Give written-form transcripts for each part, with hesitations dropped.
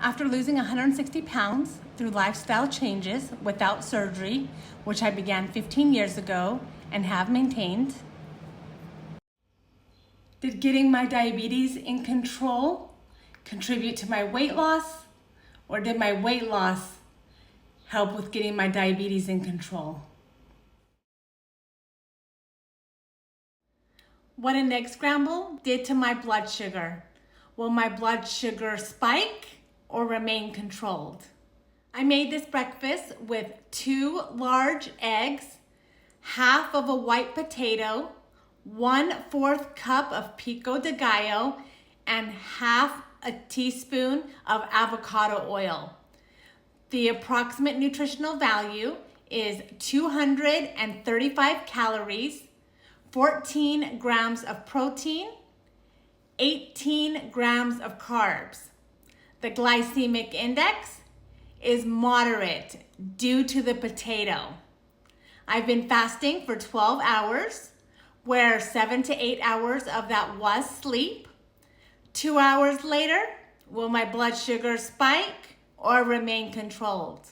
After losing 160 pounds through lifestyle changes without surgery, which I began 15 years ago and have maintained, did getting my diabetes in control contribute to my weight loss, or did my weight loss help with getting my diabetes in control? What an egg scramble did to my blood sugar. Will my blood sugar spike or remain controlled? I made this breakfast with 2 large eggs, half of a white potato, 1/4 cup of Pico de Gallo, and half a teaspoon of avocado oil. The approximate nutritional value is 235 calories, 14 grams of protein, 18 grams of carbs. The glycemic index is moderate due to the potato. I've been fasting for 12 hours, where 7 to 8 hours of that was sleep. 2 hours later, will my blood sugar spike or remain controlled?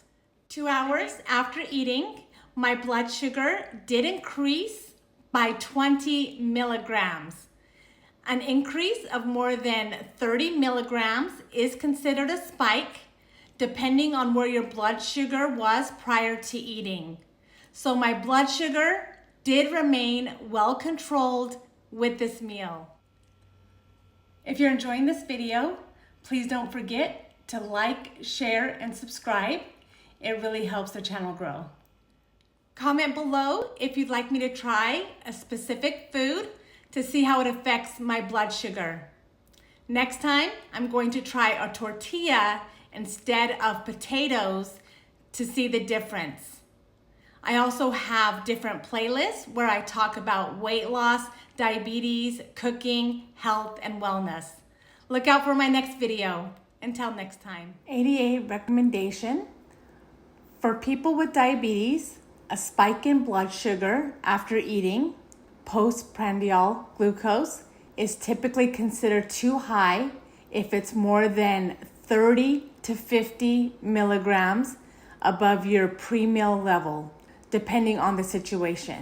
2 hours after eating, my blood sugar did increase by 20 milligrams. An increase of more than 30 milligrams is considered a spike, depending on where your blood sugar was prior to eating. So my blood sugar did remain well controlled with this meal. If you're enjoying this video, please don't forget to like, share, and subscribe. It really helps the channel grow. Comment below if you'd like me to try a specific food to see how it affects my blood sugar. Next time, I'm going to try a tortilla instead of potatoes to see the difference. I also have different playlists where I talk about weight loss, diabetes, cooking, health, and wellness. Look out for my next video. Until next time. 88 recommendation for people with diabetes: a spike in blood sugar after eating, postprandial glucose, is typically considered too high if it's more than 30 to 50 milligrams above your pre-meal level, depending on the situation.